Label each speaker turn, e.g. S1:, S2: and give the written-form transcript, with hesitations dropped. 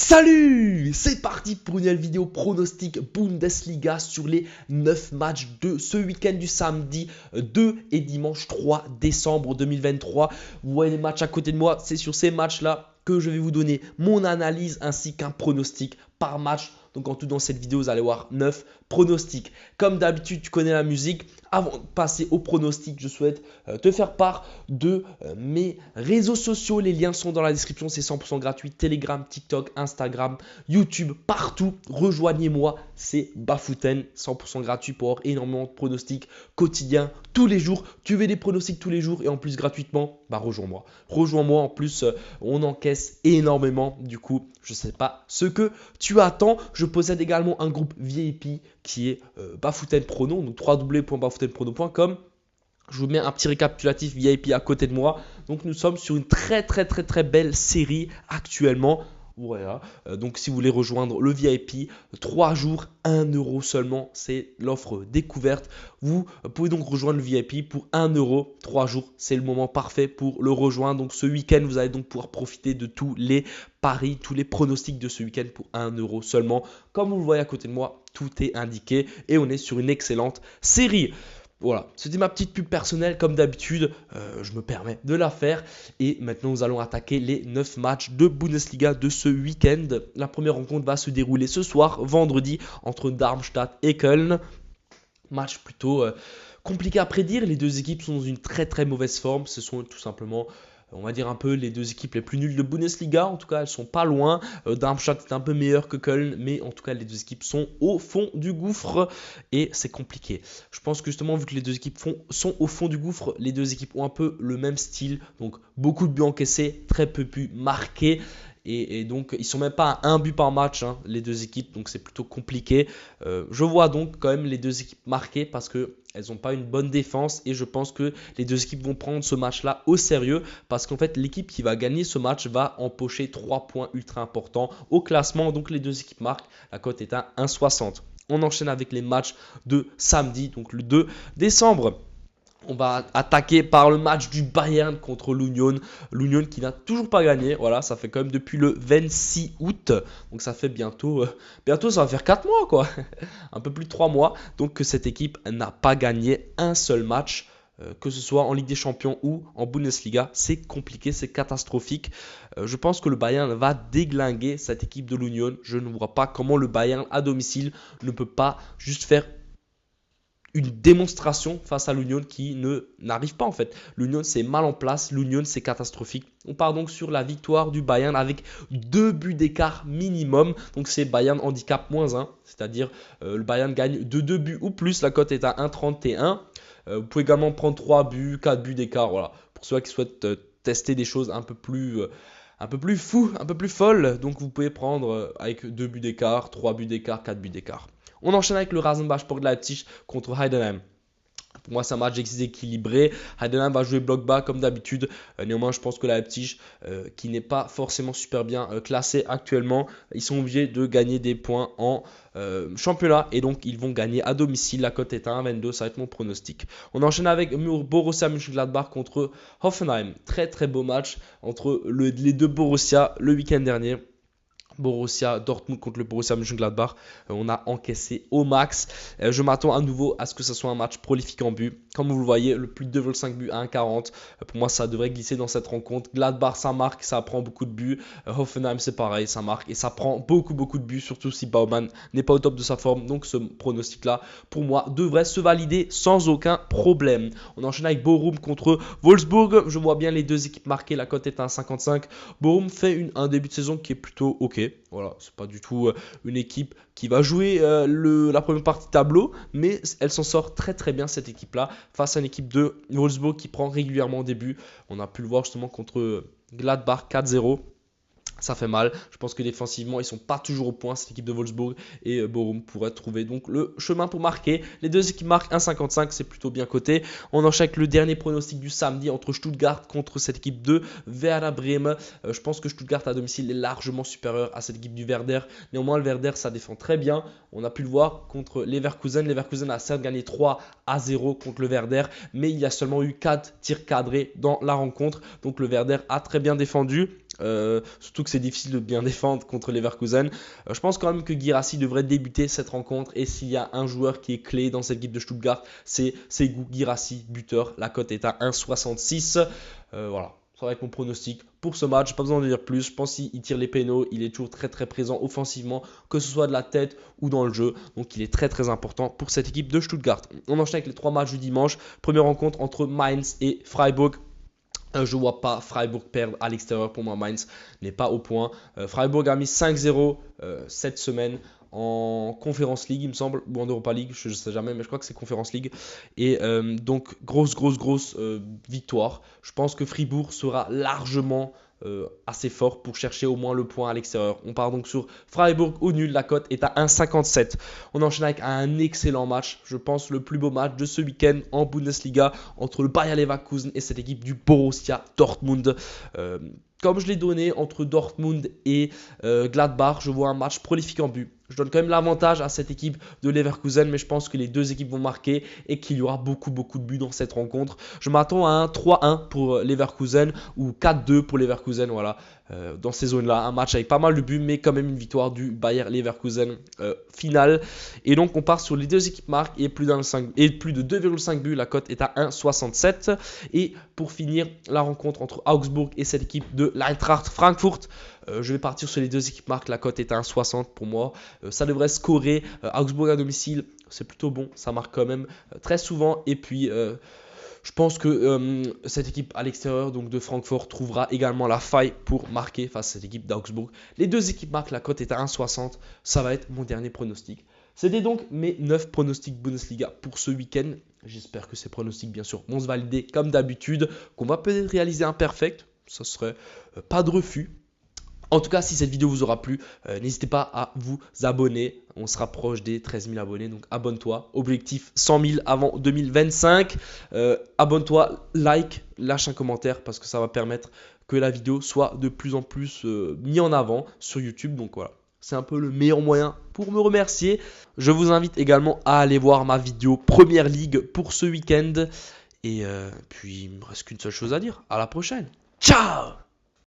S1: Salut! C'est parti pour une nouvelle vidéo pronostic Bundesliga sur les 9 matchs de ce week-end du samedi 2 et dimanche 3 décembre 2023. Vous voyez les matchs à côté de moi, c'est sur ces matchs-là que je vais vous donner mon analyse ainsi qu'un pronostic par match. Donc en tout dans cette vidéo, vous allez voir 9 pronostics. Comme d'habitude, tu connais la musique. Avant de passer au pronostic, je souhaite te faire part de mes réseaux sociaux. Les liens sont dans la description, c'est 100% gratuit. Telegram, TikTok, Instagram, YouTube, partout. Rejoignez-moi, c'est Bafouten, 100% gratuit pour avoir énormément de pronostics quotidiens tous les jours. Tu veux des pronostics tous les jours et en plus gratuitement, bah rejoins-moi. Rejoins-moi, en plus on encaisse énormément. Du coup, je ne sais pas ce que tu attends. Je possède également un groupe VIP qui est Bafouten Prono, donc www.bafoutenprono.com. Je vous mets un petit récapitulatif VIP à côté de moi. Donc nous sommes sur une très belle série actuellement. Voilà. Donc si vous voulez rejoindre le VIP, 3 jours, 1 euro seulement, c'est l'offre découverte. Vous pouvez donc rejoindre le VIP pour 1 euro, 3 jours, c'est le moment parfait pour le rejoindre. Donc ce week-end, vous allez donc pouvoir profiter de tous les paris, tous les pronostics de ce week-end pour 1 euro seulement. Comme vous le voyez à côté de moi, tout est indiqué et on est sur une excellente série. Voilà, c'était ma petite pub personnelle comme d'habitude, je me permets de la faire. Et maintenant nous allons attaquer les 9 matchs de Bundesliga de ce week-end. La première rencontre va se dérouler ce soir, vendredi, entre Darmstadt et Köln. Match plutôt compliqué à prédire, les deux équipes sont dans une très mauvaise forme. Ce sont tout simplement, on va dire un peu les deux équipes les plus nulles de Bundesliga. En tout cas, elles sont pas loin. Darmstadt est un peu meilleur que Köln, mais en tout cas, les deux équipes sont au fond du gouffre et c'est compliqué. Je pense que justement, vu que les deux équipes sont au fond du gouffre, les deux équipes ont un peu le même style. Donc, beaucoup de buts encaissés, très peu de buts marqués. Et donc, ils ne sont même pas à un but par match, hein, les deux équipes. Donc, c'est plutôt compliqué. Je vois donc quand même les deux équipes marquées parce qu'elles n'ont pas une bonne défense. Et je pense que les deux équipes vont prendre ce match-là au sérieux. Parce qu'en fait, l'équipe qui va gagner ce match va empocher 3 points ultra importants au classement. Donc, les deux équipes marquent. La cote est à 1,60. On enchaîne avec les matchs de samedi, donc le 2 décembre. On va attaquer par le match du Bayern contre l'Union. L'Union qui n'a toujours pas gagné. Voilà, ça fait quand même depuis le 26 août. Donc ça fait bientôt ça va faire 4 mois quoi. Un peu plus de 3 mois. Donc que cette équipe n'a pas gagné un seul match. Que ce soit en Ligue des Champions ou en Bundesliga, c'est compliqué, c'est catastrophique. Je pense que le Bayern va déglinguer cette équipe de l'Union. Je ne vois pas comment le Bayern à domicile ne peut pas juste faire une démonstration face à l'Union qui n'arrive pas en fait. L'Union c'est mal en place, l'Union c'est catastrophique. On part donc sur la victoire du Bayern avec 2 buts d'écart minimum. Donc c'est Bayern handicap -1, c'est-à-dire le Bayern gagne de 2 buts ou plus. La cote est à 1,31. Vous pouvez également prendre 3 buts, 4 buts d'écart. Voilà. Pour ceux qui souhaitent tester des choses un peu plus fou, un peu plus folle. Donc vous pouvez prendre avec 2 buts d'écart, 3 buts d'écart, 4 buts d'écart. On enchaîne avec le Rasenballsport Leipzig contre Heidenheim. Pour moi, c'est un match déséquilibré. Heidenheim va jouer bloc bas comme d'habitude. Néanmoins, je pense que Leipzig, qui n'est pas forcément super bien classé actuellement, ils sont obligés de gagner des points en championnat. Et donc, ils vont gagner à domicile. La cote est à 1,22. Ça va être mon pronostic. On enchaîne avec Borussia Mönchengladbach contre Hoffenheim. Très beau match entre les deux Borussia le week-end dernier. Borussia Dortmund contre le Borussia Mönchengladbach, on a encaissé au max. Je m'attends à nouveau à ce que ce soit un match prolifique en but. Comme vous le voyez, le plus de 2,5 buts à 1,40. Pour moi, ça devrait glisser dans cette rencontre. Gladbach, ça marque, ça prend beaucoup de buts. Hoffenheim, c'est pareil, ça marque et ça prend beaucoup de buts, surtout si Baumann n'est pas au top de sa forme. Donc ce pronostic-là, pour moi, devrait se valider sans aucun problème. On enchaîne avec Bochum contre Wolfsburg. Je vois bien les deux équipes marquées. La cote est à 1,55. Bochum fait un début de saison qui est plutôt ok. Voilà, c'est pas du tout une équipe qui va jouer la première partie tableau, mais elle s'en sort très bien cette équipe-là face à une équipe de Wolfsburg qui prend régulièrement des buts. On a pu le voir justement contre Gladbach 4-0. Ça fait mal. Je pense que défensivement, ils ne sont pas toujours au point, cette équipe de Wolfsburg. Et Bochum pourrait trouver donc le chemin pour marquer. Les deux équipes marquent 1,55, c'est plutôt bien coté. On enchaîne avec le dernier pronostic du samedi entre Stuttgart contre cette équipe de Werder Bremen. Je pense que Stuttgart à domicile est largement supérieur à cette équipe du Werder. Néanmoins, le Werder, ça défend très bien. On a pu le voir contre Leverkusen. Leverkusen a certes gagné 3-0 contre le Werder, mais il y a seulement eu 4 tirs cadrés dans la rencontre. Donc le Werder a très bien défendu. surtout que c'est difficile de bien défendre contre Leverkusen. Je pense quand même que Guirassy devrait débuter cette rencontre, et s'il y a un joueur qui est clé dans cette équipe de Stuttgart, c'est Sekou Guirassy, buteur. La cote est à 1,66. Voilà. Ça va être mon pronostic pour ce match. Pas besoin de dire plus. Je pense qu'il tire les pénaux. Il est toujours très très présent offensivement, que ce soit de la tête ou dans le jeu. Donc il est très très important pour cette équipe de Stuttgart. On enchaîne avec les 3 matchs du dimanche. Première rencontre entre Mainz et Freiburg. Je ne vois pas Freiburg perdre à l'extérieur. Pour moi, Mainz n'est pas au point. Freiburg a mis 5-0 cette semaine en Conference League, il me semble, ou en Europa League, je ne sais jamais, mais je crois que c'est Conference League. Et donc, grosse victoire. Je pense que Fribourg sera largement assez fort pour chercher au moins le point à l'extérieur. On part donc sur Freiburg au nul, la cote est à 1,57. On enchaîne avec un excellent match, je pense le plus beau match de ce week-end en Bundesliga entre le Bayer Leverkusen et cette équipe du Borussia Dortmund. Comme je l'ai donné entre Dortmund et Gladbach, je vois un match prolifique en but. Je donne quand même l'avantage à cette équipe de Leverkusen, mais je pense que les deux équipes vont marquer et qu'il y aura beaucoup de buts dans cette rencontre. Je m'attends à un 3-1 pour Leverkusen ou 4-2 pour Leverkusen, voilà. Dans ces zones-là, un match avec pas mal de buts, mais quand même une victoire du Bayer Leverkusen finale. Et donc on part sur les deux équipes marques et plus de 2,5 buts. La cote est à 1,67. Et pour finir, la rencontre entre Augsbourg et cette équipe de l'Eintracht Frankfurt. Je vais partir sur les deux équipes marques. La cote est à 1,60 pour moi. Ça devrait scorer. Augsbourg à domicile, c'est plutôt bon. Ça marque quand même très souvent. Et puis je pense que cette équipe à l'extérieur donc de Francfort trouvera également la faille pour marquer face à cette équipe d'Augsbourg. Les deux équipes marquent, la cote est à 1,60. Ça va être mon dernier pronostic. C'était donc mes 9 pronostics Bundesliga pour ce week-end. J'espère que ces pronostics, bien sûr, vont se valider comme d'habitude, qu'on va peut-être réaliser un perfect. Ça serait pas de refus. En tout cas, si cette vidéo vous aura plu, n'hésitez pas à vous abonner. On se rapproche des 13 000 abonnés, donc abonne-toi. Objectif 100 000 avant 2025. Abonne-toi, like, lâche un commentaire parce que ça va permettre que la vidéo soit de plus en plus mise en avant sur YouTube. Donc voilà, c'est un peu le meilleur moyen pour me remercier. Je vous invite également à aller voir ma vidéo Première Ligue pour ce week-end. Et puis, il me reste qu'une seule chose à dire. À la prochaine. Ciao!